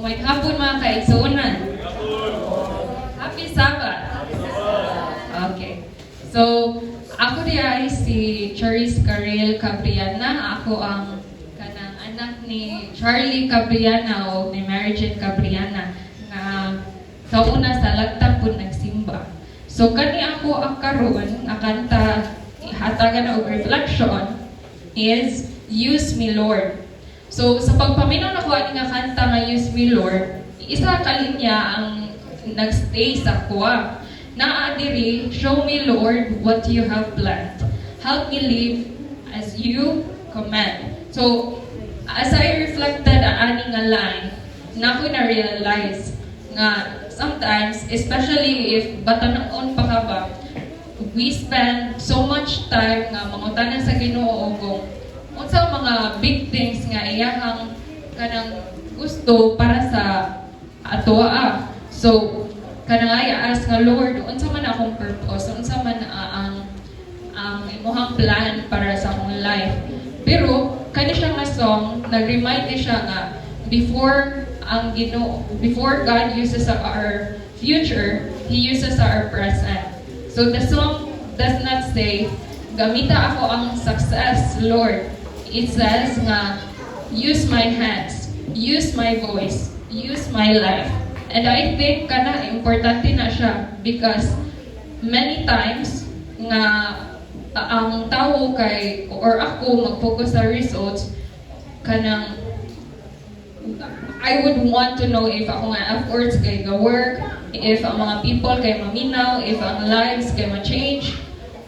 May hapon mga kaigsuunan. Happy Sabbath. Okay. So, ako ay si Charis Karel Cabriana. Ako ang kanang anak ni Charlie Cabriana o ni Mary Jane Cabriana na sa una sa lagtang po nagsimba. So, kani ako ang karon nga kanta hatagan og reflection is Use Me Lord. So, sa pagpaminaw na ko ani nga kanta nga Use Me Lord, isa ka linya ang nagstay sa kuha. Naa diri, show me Lord what you have planned. Help me live as you command. So, as I reflected ani nga line, na ko na-realize nga sometimes, especially if batanaon pa ka ba, we spend so much time nga mangutanan sa Ginoo kung unsa mga big things nga iyahang kanang gusto para sa atoa. So, kanang ay ask nga Lord, unsa man akong purpose, unsa man ang imong plan para sa akong life. Pero kani siya nga song, nag-remind siya nga before God uses our future, He uses our present. So the song does not say, gamita ako ang success, Lord. It says nga, use my hands, use my voice, use my life. And I think kana importante na siya because many times nga ang tao kay or ako mag-focus sa results kanang I would want to know if ako nga efforts kay ga-work, if ang mga people kay maminaw, if ang lives kay ma-change,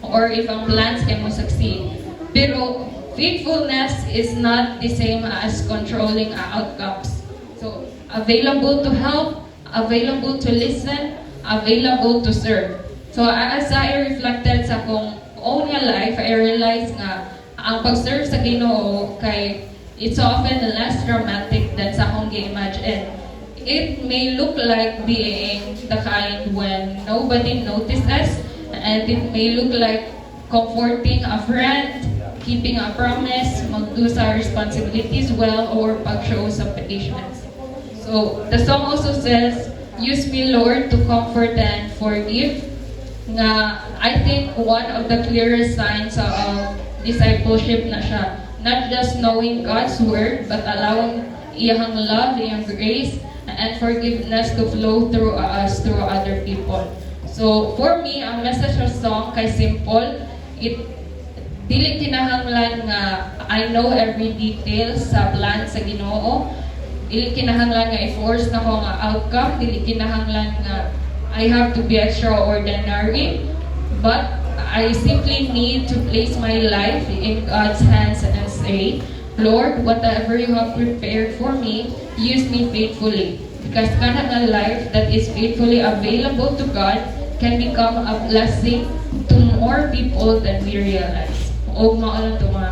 or if ang plans kay mo-succeed. Pero faithfulness is not the same as controlling outcomes. So, available to help, available to listen, available to serve. So, as I reflected sa kong own nga life, I realized nga ang pag-serve sa Ginoo kay it's often less dramatic than sa akong gi-imagine. It may look like being the kind when nobody notices, and it may look like comforting a friend, keeping a promise, mag-do sa responsibilities well, or pag-show sa patience. So, the song also says, use me, Lord, to comfort and forgive. Nga, I think one of the clearest signs of discipleship na siya. Not just knowing God's word, but allowing iyang love, iyang grace, and forgiveness to flow through us, through other people. So, for me, ang message ng song kay simple, dili kinahanglan nga I know every detail sa plan sa Ginoo. Dili kinahanglan nga i-force na ko nga outcome. Dili kinahanglan nga I have to be extraordinary. But I simply need to place my life in God's hands and say, Lord, whatever you have prepared for me, use me faithfully. Because kana nga life that is faithfully available to God can become a blessing to more people than we realize. O maalam to mga